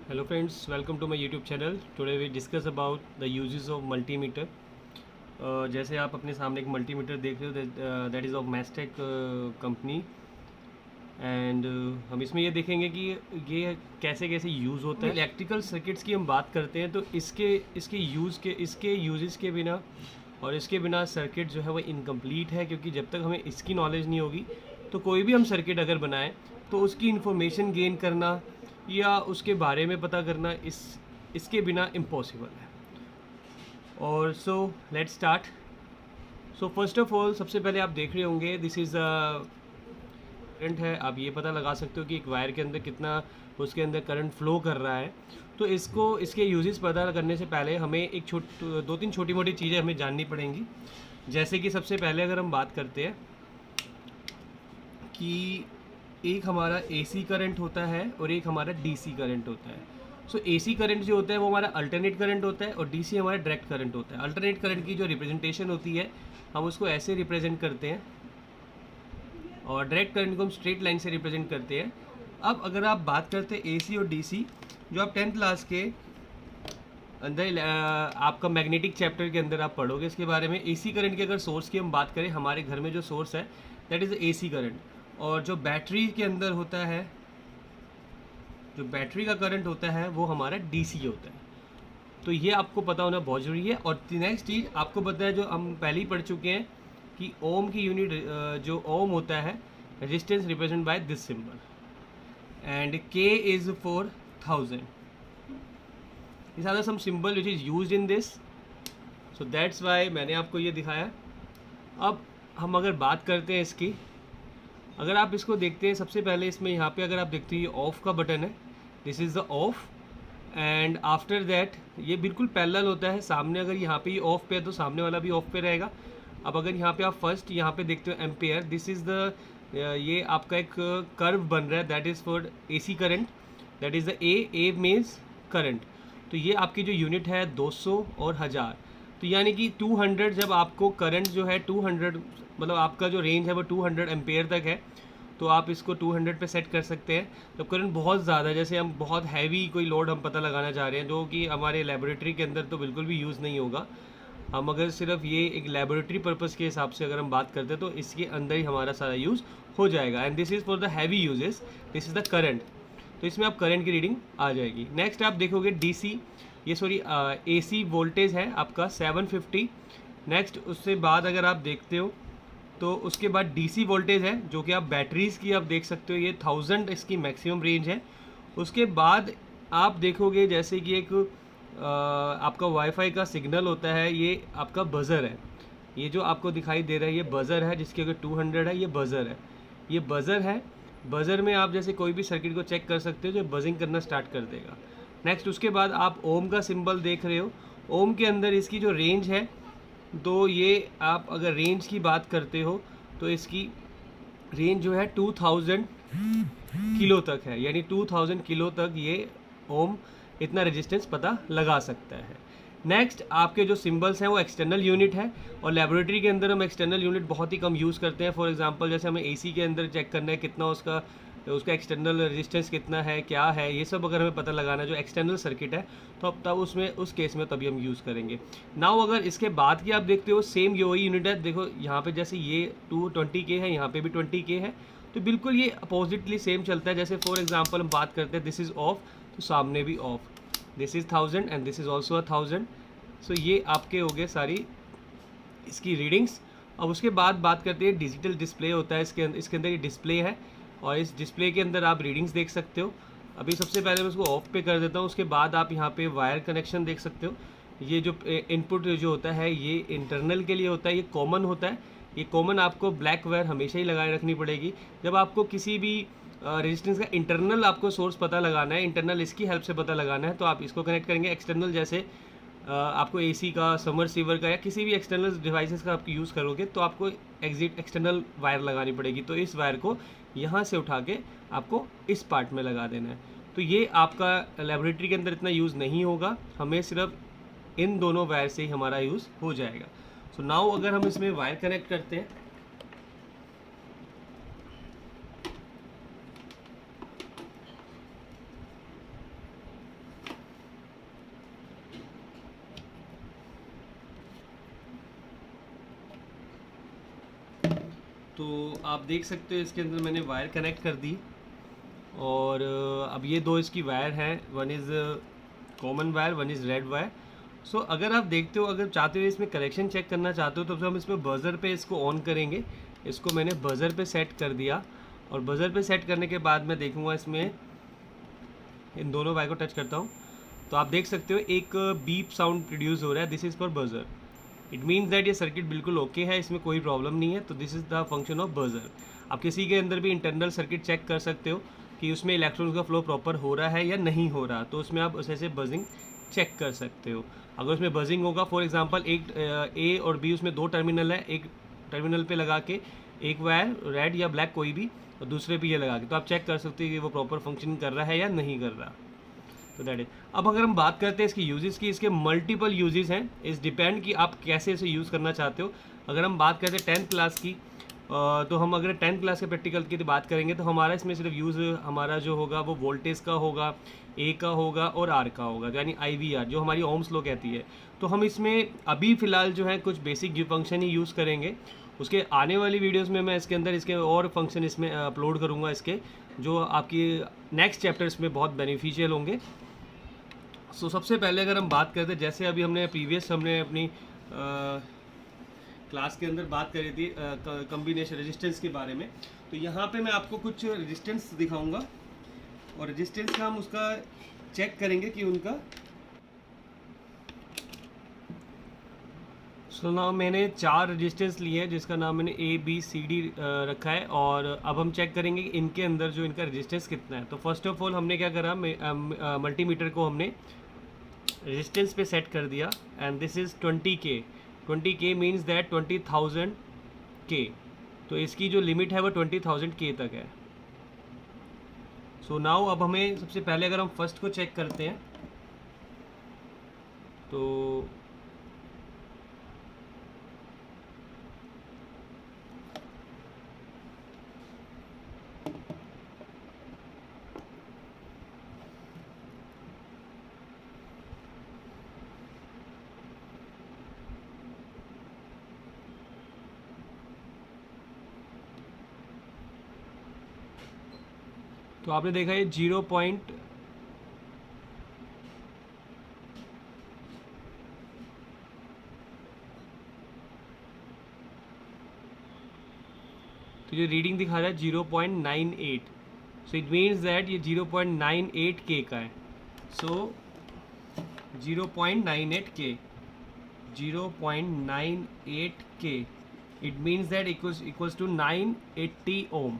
Hello friends, welcome to my YouTube channel. Today we discuss about the uses of multimeter. जैसे आप अपने सामने एक मल्टीमीटर देख रहे हो that is of Mastek company and हम इसमें ये देखेंगे कि ये कैसे कैसे यूज़ होता है। इलेक्ट्रिकल सर्किट्स की हम बात करते हैं तो इसके यूजेस के बिना और इसके बिना सर्किट जो है वो इनकम्प्लीट है, क्योंकि जब तक हमें इसकी नॉलेज नहीं होगी तो कोई भी हम सर्किट अगर बनाएं तो उसकी इन्फॉर्मेशन गेन करना या उसके बारे में पता करना इसके बिना इम्पॉसिबल है। और so let's start. So first of all सबसे पहले आप देख रहे होंगे दिस इज़ करंट है। आप ये पता लगा सकते हो कि एक वायर के अंदर कितना उसके अंदर करंट फ्लो कर रहा है। तो इसके यूजेस पता करने से पहले हमें दो तीन छोटी मोटी चीज़ें हमें जाननी पड़ेंगी। जैसे कि सबसे पहले अगर हम बात करते हैं कि एक हमारा एसी करंट होता है और एक हमारा डीसी करंट होता है। सो एसी करंट जो होता है वो हमारा अल्टरनेट करंट होता है और डीसी हमारा डायरेक्ट करंट होता है। अल्टरनेट करंट की जो रिप्रेजेंटेशन होती है हम उसको ऐसे रिप्रेजेंट करते हैं और डायरेक्ट करंट को हम स्ट्रेट लाइन से रिप्रेजेंट करते हैं। अब अगर आप बात करते हैं एसी और डीसी, जो आप 10th क्लास के अंदर आपका मैग्नेटिक चैप्टर के अंदर आप पढ़ोगे इसके बारे में। एसी करंट की अगर सोर्स की हम बात करें, हमारे घर में जो सोर्स है दैट इज़ एसी करंट, और जो बैटरी के अंदर होता है, जो बैटरी का करंट होता है वो हमारा डीसी होता है। तो ये आपको पता होना बहुत ज़रूरी है। और नेक्स्ट चीज़ आपको पता है जो हम पहले ही पढ़ चुके हैं कि ओम की यूनिट जो ओम होता है, resistance represent by this symbol and K is for 1000। This are some symbol which is used in this, so that's why मैंने आपको ये दिखाया। अब हम अगर बात करते हैं इसकी, अगर आप इसको देखते हैं सबसे पहले इसमें यहाँ पे अगर आप देखते हैं ये ऑफ़ का बटन है, this is the of, and after that ये बिल्कुल पैरेलल होता है। सामने अगर यहाँ पे ये ऑफ़ पे है तो सामने वाला भी ऑफ़ पे रहेगा। अब अगर यहाँ पे आप फर्स्ट यहाँ पे देखते हो एम्पेयर, दिस इज़ द ये आपका एक कर्व बन रहा है that is for AC current, that is the A means current. तो ये आपकी जो यूनिट है 200 और 1000, तो यानी कि 200 जब आपको करंट जो है 200 मतलब आपका जो रेंज है वो 200 एम्पेयर तक है, तो आप इसको 200 पे सेट कर सकते हैं। जब करंट बहुत ज़्यादा, जैसे हम बहुत हैवी कोई लोड हम पता लगाना चाह रहे हैं जो कि हमारे लेबोरेटरी के अंदर तो बिल्कुल भी यूज़ नहीं होगा, हम अगर सिर्फ ये एक लेबोरेटरी पर्पज़ के हिसाब से अगर हम बात करते हैं तो इसके अंदर ही हमारा सारा यूज़ हो जाएगा। And this is for the heavy uses, this is the current. तो इसमें आप करंट की रीडिंग आ जाएगी। नेक्स्ट आप देखोगे डीसी, ये सॉरी एसी वोल्टेज है आपका 750। नेक्स्ट उससे बाद अगर आप देखते हो तो उसके बाद डीसी वोल्टेज है जो कि आप बैटरीज़ की आप देख सकते हो, ये 1000 इसकी मैक्सिमम रेंज है। उसके बाद आप देखोगे जैसे कि एक आपका वाईफाई का सिग्नल होता है, ये आपका बज़र है, ये जो आपको दिखाई दे रहा है ये बज़र है, जिसकी अगर 200 है ये बज़र है, ये बज़र है। बज़र में आप जैसे कोई भी सर्किट को चेक कर सकते हो जो बजिंग करना स्टार्ट कर देगा। नेक्स्ट उसके बाद आप ओम का सिंबल देख रहे हो, ओम के अंदर इसकी जो रेंज है, तो ये आप अगर रेंज की बात करते हो तो इसकी रेंज जो है 2000 किलो तक है, यानी 2000 किलो तक ये ओम इतना रेजिस्टेंस पता लगा सकता है। नेक्स्ट आपके जो सिंबल्स हैं वो एक्सटर्नल यूनिट है, और लेबोरेटरी के अंदर हम एक्सटर्नल यूनिट बहुत ही कम यूज़ करते हैं। फॉर एग्जांपल जैसे हमें एसी के अंदर चेक करना है कितना उसका एक्सटर्नल रेजिस्टेंस कितना है, क्या है, ये सब अगर हमें पता लगाना है जो एक्सटर्नल सर्किट है, तो अब तब उसमें उस केस में तभी हम यूज़ करेंगे। नाउ अगर इसके बाद की आप देखते हो सेम ये वही यूनिट है, देखो यहाँ पे जैसे ये 220K है, यहाँ पे भी 20K है, तो बिल्कुल ये अपोजिटली सेम चलता है। जैसे फॉर एग्जांपल हम बात करते हैं दिस इज़ ऑफ, तो सामने भी of, this is 1000 and this is also 1000। सो ये आपके हो गए सारी इसकी रीडिंग्स। अब उसके बाद बात करते हैं डिजिटल डिस्प्ले होता है इसके अंदर ये डिस्प्ले है, और इस डिस्प्ले के अंदर आप रीडिंग्स देख सकते हो। अभी सबसे पहले मैं उसको ऑफ पे कर देता हूँ, उसके बाद आप यहाँ पे वायर कनेक्शन देख सकते हो। ये जो इनपुट जो होता है ये इंटरनल के लिए होता है, ये कॉमन होता है। ये कॉमन आपको ब्लैक वायर हमेशा ही लगाए रखनी पड़ेगी। जब आपको किसी भी रेजिस्टेंस का इंटरनल आपको सोर्स पता लगाना है, इंटरनल इसकी हेल्प से पता लगाना है, तो आप इसको कनेक्ट करेंगे। एक्सटर्नल जैसे आपको एसी का, समरसीवर का या किसी भी एक्सटर्नल डिवाइसेस का आप यूज़ करोगे तो आपको एक्सटर्नल वायर लगानी पड़ेगी, तो इस वायर को यहाँ से उठा के आपको इस पार्ट में लगा देना है। तो ये आपका लेबोरेटरी के अंदर इतना यूज़ नहीं होगा, हमें सिर्फ इन दोनों वायर से ही हमारा यूज़ हो जाएगा। सो नाउ अगर हम इसमें वायर कनेक्ट करते हैं, तो आप देख सकते हो इसके अंदर मैंने वायर कनेक्ट कर दी, और अब ये दो इसकी वायर हैं, one is common wire, one is red wire. So अगर आप देखते हो, अगर चाहते हो इसमें करेक्शन चेक करना चाहते हो, तो हम इसमें बज़र पे इसको ऑन करेंगे। इसको मैंने बज़र पे सेट कर दिया, और बज़र पे सेट करने के बाद मैं देखूँगा इसमें, इन दोनों वायर को टच करता हूँ, तो आप देख सकते हो एक बीप साउंड प्रोड्यूस हो रहा है। This is for buzzer. It means that ये सर्किट बिल्कुल ओके है, इसमें कोई प्रॉब्लम नहीं है। तो this is the function of buzzer. आप किसी के अंदर भी इंटरनल सर्किट चेक कर सकते हो कि उसमें इलेक्ट्रॉन्स का फ्लो प्रॉपर हो रहा है या नहीं हो रहा, तो उसमें आप ऐसे बजिंग चेक कर सकते हो। अगर उसमें बजिंग होगा, फॉर एग्जांपल एक ए और बी, उसमें दो टर्मिनल है, एक टर्मिनल पे लगा के एक वायर रेड या ब्लैक कोई भी, और दूसरे पे ये लगा के, तो आप चेक कर सकते हो कि वो प्रॉपर फंक्शनिंग कर रहा है या नहीं कर रहा। तो दैट इज। अब अगर हम बात करते हैं इसकी यूजेस की, इसके मल्टीपल यूजेस हैं, इस डिपेंड कि आप कैसे इसे यूज़ करना चाहते हो। अगर हम बात करते हैं 10th क्लास की, तो हम अगर 10th क्लास के प्रैक्टिकल की बात करेंगे, तो हमारा इसमें सिर्फ यूज़ हमारा जो होगा वो वोल्टेज का होगा, ए का होगा और आर का होगा, यानी IVR जो हमारी ओम्स लॉ कहती है। तो हम इसमें अभी फ़िलहाल जो है कुछ बेसिक फंक्शन ही यूज़ करेंगे। उसके आने वाली वीडियोस में मैं इसके अंदर इसके और फंक्शन इसमें अपलोड करूँगा इसके, जो आपकी नेक्स्ट चैप्टर्स में बहुत बेनिफिशियल होंगे। सो सबसे पहले अगर हम बात करते हैं, जैसे अभी हमने अपनी क्लास के अंदर बात करी थी कॉम्बिनेशन रेजिस्टेंस के बारे में, तो यहाँ पे मैं आपको कुछ रेजिस्टेंस दिखाऊंगा, और रेजिस्टेंस का हम उसका चेक करेंगे कि उनका। सो नाम मैंने 4 रेजिस्टेंस लिए हैं, जिसका नाम मैंने ABCD रखा है, और अब हम चेक करेंगे कि इनके अंदर जो इनका रेजिस्टेंस कितना है। तो फर्स्ट ऑफ ऑल हमने क्या करा, मल्टीमीटर को हमने रेजिस्टेंस पे सेट कर दिया, and this is 20K। 20K means that 20,000 K। तो इसकी जो लिमिट है वो 20,000 K तक है। सो नाउ अब हमें सबसे पहले अगर हम फर्स्ट को चेक करते हैं, तो आपने देखा ये 0 पॉइंट तो ये रीडिंग दिखा रहा है 0.98। सो इट मीन्स दैट ये 0.98 K का है। So 0.98 K, 0.98 K, it means that equals to 980 ohm.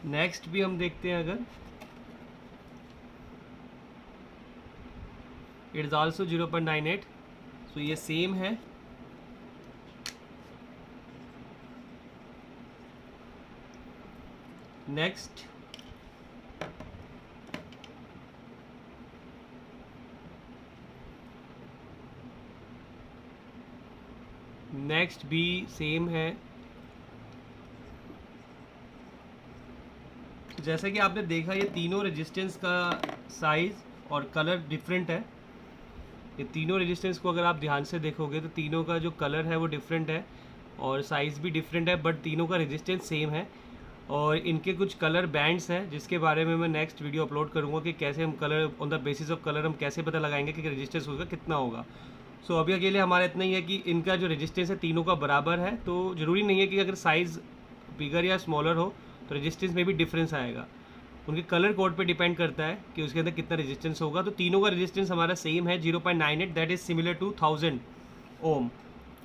Next भी हम देखते हैं, अगर इट इज़ ऑल्सो 0.98, सो ये सेम है। नेक्स्ट भी सेम है। जैसा कि आपने देखा, ये तीनों रेजिस्टेंस का साइज़ और कलर डिफरेंट है। ये तीनों रेजिस्टेंस को अगर आप ध्यान से देखोगे, तो तीनों का जो कलर है वो डिफरेंट है, और साइज़ भी डिफरेंट है, बट तीनों का रेजिस्टेंस सेम है। और इनके कुछ कलर बैंड्स हैं, जिसके बारे में मैं नेक्स्ट वीडियो अपलोड करूँगा कि कैसे हम colour, on the basis of colour हम कैसे पता लगाएंगे कि रेजिस्टेंस उसका कितना होगा। सो अभी अकेले हमारा इतना ही है कि इनका जो रेजिस्टेंस है तीनों का बराबर है। तो ज़रूरी नहीं है कि अगर साइज़ बिगर या स्मॉलर हो तो रेजिस्टेंस में भी डिफरेंस आएगा। उनके कलर कोड पे डिपेंड करता है कि उसके अंदर कितना रेजिस्टेंस होगा। तो तीनों का रेजिस्टेंस हमारा सेम है, 0.98, that is similar to 1000 ohm.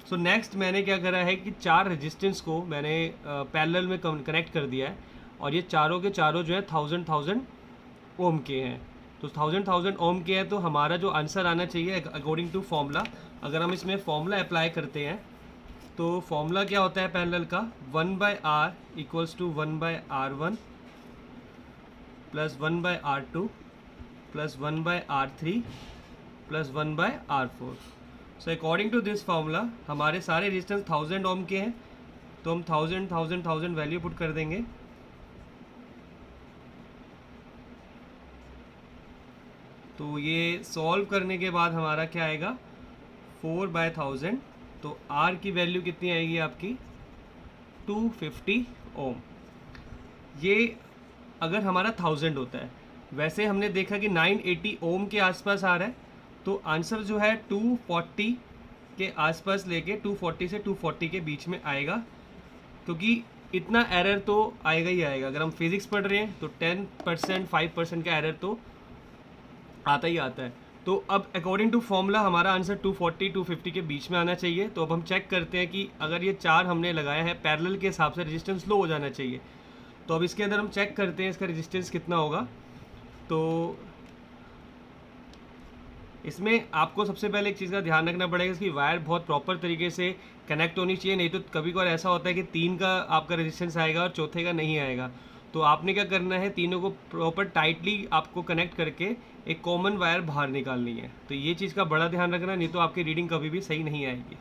So next मैंने क्या करा है कि 4 रेजिस्टेंस को मैंने पैरेलल में कनेक्ट कर दिया है, और ये चारों के चारों जो है 1000 ओम के हैं। तो 1000 ओम के हैं, तो हमारा जो आंसर आना चाहिए अकॉर्डिंग टू फॉर्मूला, अगर हम इसमें फॉर्मूला अप्लाई करते हैं, तो फॉर्मूला क्या होता है पैरेलल का, 1/R equals to 1/R1 plus 1/R2 plus 1/R3 plus 1/R4। So according to this formula हमारे सारे रेजिस्टेंस 1000 ओम के हैं, तो हम 1000 वैल्यू पुट कर देंगे। तो ये सॉल्व करने के बाद हमारा क्या आएगा 4/1000। तो R की वैल्यू कितनी आएगी आपकी 250 ओम। ये अगर हमारा 1000 होता है, वैसे हमने देखा कि 980 ओम के आसपास आ रहा है, तो आंसर जो है 240 के आसपास लेके 240 से 240 के बीच में आएगा, क्योंकि इतना एरर तो आएगा ही आएगा। अगर हम फिजिक्स पढ़ रहे हैं तो 10% 5% का एरर तो आता ही आता है। तो अब अकॉर्डिंग टू फॉर्मूला हमारा आंसर 240 250 के बीच में आना चाहिए। तो अब हम चेक करते हैं कि अगर ये 4 हमने लगाया है पैरेलल के हिसाब से रेजिस्टेंस लो हो जाना चाहिए। तो अब इसके अंदर हम चेक करते हैं इसका रेजिस्टेंस कितना होगा। तो इसमें आपको सबसे पहले एक चीज़ का ध्यान रखना पड़ेगा, इसकी वायर बहुत प्रॉपर तरीके से कनेक्ट होनी चाहिए, नहीं तो कभी कभार ऐसा होता है कि 3 का आपका रेजिस्टेंस आएगा और चौथे का नहीं आएगा। तो आपने क्या करना है, तीनों को प्रॉपर टाइटली आपको कनेक्ट करके एक कॉमन वायर बाहर निकालनी है। तो ये चीज़ का बड़ा ध्यान रखना, नहीं तो आपकी रीडिंग कभी भी सही नहीं आएगी।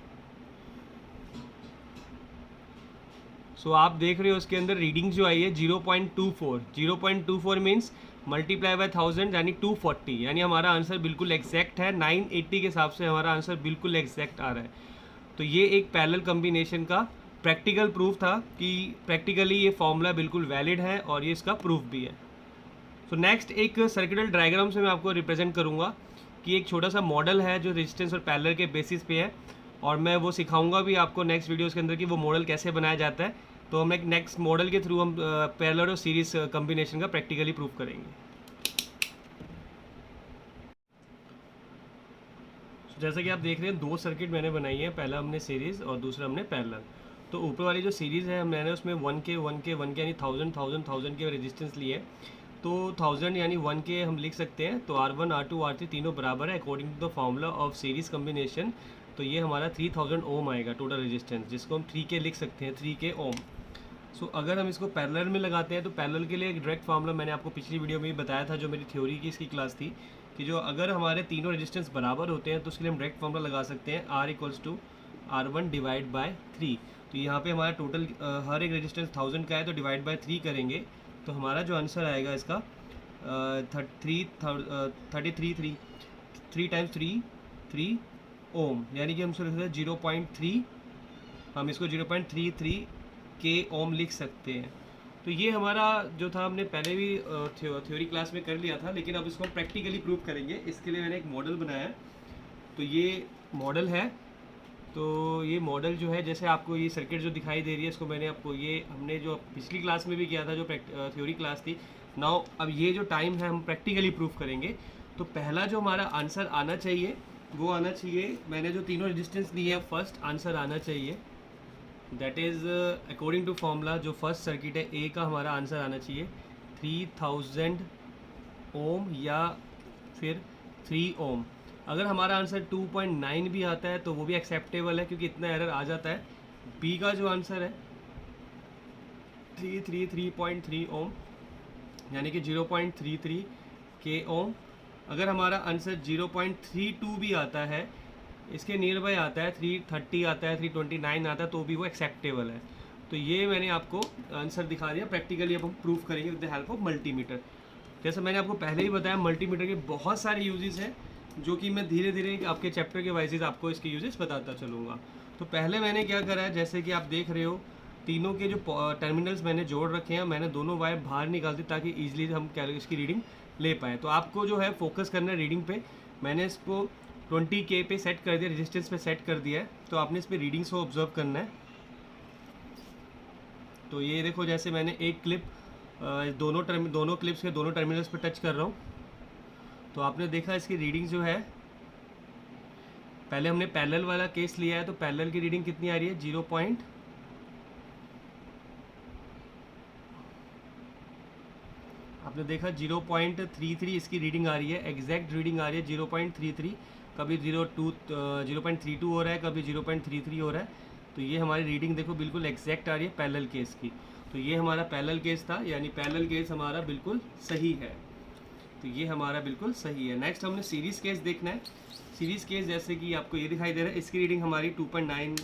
सो आप देख रहे हो उसके अंदर रीडिंग जो आई है 0.24। 0.24 मीन्स मल्टीप्लाई बाय 1000 यानी 240, यानी हमारा आंसर बिल्कुल एग्जैक्ट है। 980 के हिसाब से हमारा आंसर बिल्कुल एग्जैक्ट आ रहा है। तो ये एक पैरेलल कॉम्बिनेशन का प्रैक्टिकल प्रूफ था कि प्रैक्टिकली ये फॉर्मूला बिल्कुल वैलिड है और ये इसका प्रूफ भी है। तो नेक्स्ट एक सर्किटल डायग्राम से मैं आपको रिप्रेजेंट करूँगा कि एक छोटा सा मॉडल है जो रेजिस्टेंस और पैरेलल के बेसिस पे है, और मैं वो सिखाऊंगा भी आपको नेक्स्ट वीडियोस के अंदर कि वो मॉडल कैसे बनाया जाता है। तो हम एक नेक्स्ट मॉडल के थ्रू हम पैरेलल और सीरीज कॉम्बिनेशन का प्रैक्टिकली प्रूफ करेंगे। जैसा कि आप देख रहे हैं 2 सर्किट मैंने बनाई है, पहला हमने सीरीज़ और दूसरा हमने पैरेलल। तो ऊपर वाली जो सीरीज़ है मैंने उसमें 1K यानी 1000 के रेजिस्टेंस लिए। तो 1000 यानी 1K हम लिख सकते हैं। तो R1 R2 R3 तीनों बराबर है according to the formula of series combination. तो ये हमारा 3000 ओम आएगा टोटल रेजिस्टेंस, जिसको हम 3K लिख सकते हैं, 3K ओम। सो अगर हम इसको पैरेलल में लगाते हैं तो पैरेलल के लिए एक डायरेक्ट फार्मूला मैंने आपको पिछली वीडियो में भी बताया था, जो मेरी थ्योरी की इसकी क्लास थी, कि जो अगर हमारे तीनों रेजिस्टेंस बराबर होते हैं तो उसके लिए हम डायरेक्ट फार्मूला लगा सकते हैं R = R1 डिवाइड बाय 3। तो यहाँ पे हमारा टोटल हर एक रेजिस्टेंस 1000 का है, तो डिवाइड बाय 3 करेंगे तो हमारा जो आंसर आएगा इसका 3 टाइम्स 3 ओम, यानी कि हम इसको लिख सकते हैं 0.3, हम इसको 0.33 के ओम लिख सकते हैं। तो ये हमारा जो था हमने पहले भी थ्योरी क्लास में कर लिया था, लेकिन अब इसको हम प्रैक्टिकली प्रूव करेंगे। इसके लिए मैंने एक मॉडल बनाया है। तो ये मॉडल है, तो ये मॉडल जो है, जैसे आपको ये सर्किट जो दिखाई दे रही है, इसको मैंने आपको ये हमने जो पिछली क्लास में भी किया था जो थ्योरी क्लास थी। नाउ अब ये जो टाइम है हम प्रैक्टिकली प्रूफ करेंगे। तो पहला जो हमारा आंसर आना चाहिए वो आना चाहिए, मैंने जो तीनों रेजिस्टेंस दिए हैं, फर्स्ट आंसर आना चाहिए, that is according to formula जो फर्स्ट सर्किट है ए का हमारा आंसर आना चाहिए 3000 ओम या फिर 3 ओम। अगर हमारा आंसर 2.9 भी आता है तो वो भी एक्सेप्टेबल है, क्योंकि इतना एरर आ जाता है। बी का जो आंसर है 333.3 ओम, यानी कि 0.33 के ओम। अगर हमारा आंसर 0.32 भी आता है, इसके नियर बाय आता है 330 आता है, 329 आता है, तो भी वो एक्सेप्टेबल है। तो ये मैंने आपको आंसर दिखा दिया प्रैक्टिकली। अब हम प्रूफ करेंगे with the help of multimeter. जैसे मैंने आपको पहले ही बताया, मल्टीमीटर के बहुत सारे यूजेस हैं, जो कि मैं धीरे धीरे आपके चैप्टर के वाइजेज आपको इसके यूजेस बताता चलूँगा। तो पहले मैंने क्या करा है, जैसे कि आप देख रहे हो तीनों के जो टर्मिनल्स मैंने जोड़ रखे हैं, मैंने दोनों वायर बाहर निकाल दी ताकि ईजिली हम इसकी रीडिंग ले पाएँ। तो आपको जो है फोकस करना है रीडिंग पे। मैंने इसको 20K पे सेट कर दिया, रेजिस्टेंस पे सेट कर दिया है। तो आपने इस पर रीडिंग्स को ऑब्जर्व करना है। तो ये देखो, जैसे मैंने एक क्लिप दोनों क्लिप्स के दोनों टर्मिनल्स पे टच कर रहा हूँ, तो आपने देखा इसकी रीडिंग जो है, पहले हमने पैरेलल वाला केस लिया है, तो पैरेलल की रीडिंग कितनी आ रही है 0. आपने देखा 0.33 इसकी रीडिंग आ रही है, एग्जैक्ट रीडिंग आ रही है 0.33। कभी 0.32 हो रहा है, कभी 0.33 हो रहा है। तो ये हमारी रीडिंग देखो बिल्कुल एग्जैक्ट आ रही है पैरेलल केस की। तो ये हमारा पैरेलल केस था, यानी पैरेलल केस हमारा बिल्कुल सही है। तो ये हमारा बिल्कुल सही है। नेक्स्ट हमने सीरीज़ केस देखना है। सीरीज़ केस जैसे कि आपको ये दिखाई दे रहा है, इसकी रीडिंग हमारी 2.9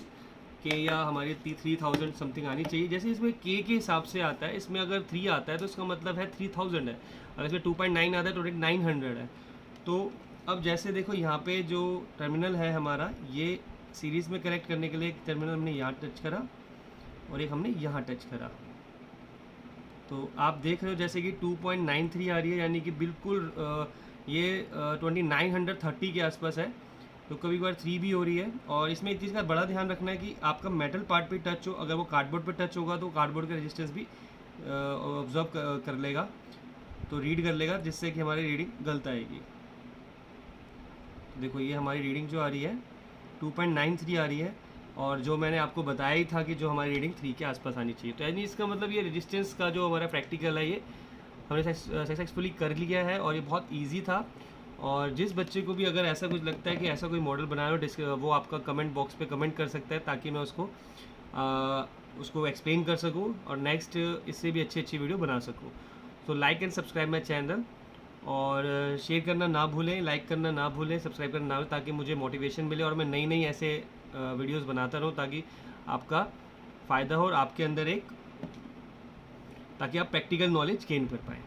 के या हमारी 3000 समथिंग आनी चाहिए। जैसे इसमें के हिसाब से आता है, इसमें अगर 3 आता है तो इसका मतलब है 3000 है, और इसमें 2.9 आता है तो 900 है। तो अब जैसे देखो यहाँ पे जो टर्मिनल है हमारा, ये सीरीज़ में कनेक्ट करने के लिए एक टर्मिनल हमने यहाँ टच करा और एक हमने यहाँ टच करा। तो आप देख रहे हो जैसे कि 2.93 आ रही है, यानी कि बिल्कुल ये 2930 के आसपास है। तो कभी कभार 3 भी हो रही है। और इसमें एक चीज़ का बड़ा ध्यान रखना है कि आपका मेटल पार्ट पे टच हो, अगर वो कार्डबोर्ड पे टच होगा तो कार्डबोर्ड का रेजिस्टेंस भी ऑब्जर्व कर लेगा, तो रीड कर लेगा, जिससे कि हमारी रीडिंग गलत आएगी। देखो ये हमारी रीडिंग जो आ रही है 2.93 आ रही है, और जो मैंने आपको बताया ही था कि जो हमारी रीडिंग 3 के आसपास आनी चाहिए। तो यानी इसका मतलब ये रेजिस्टेंस का जो हमारा प्रैक्टिकल है ये हमने सक्सेसफुली कर लिया है, और ये बहुत ईजी था। और जिस बच्चे को भी अगर ऐसा कुछ लगता है कि ऐसा कोई मॉडल बनाया हो, वो आपका कमेंट बॉक्स पे कमेंट कर सकता है, ताकि मैं उसको एक्सप्लेन कर सकूं और नेक्स्ट इससे भी अच्छी वीडियो बना सकूं। तो like and subscribe my channel, और शेयर करना ना भूलें, लाइक करना ना भूलें, सब्सक्राइब करना ना भूलें, ताकि मुझे मोटिवेशन मिले और मैं नई ऐसे वीडियोस बनाता रहूं, ताकि आपका फ़ायदा हो और आपके अंदर ताकि आप प्रैक्टिकल नॉलेज गेन कर पाएँ।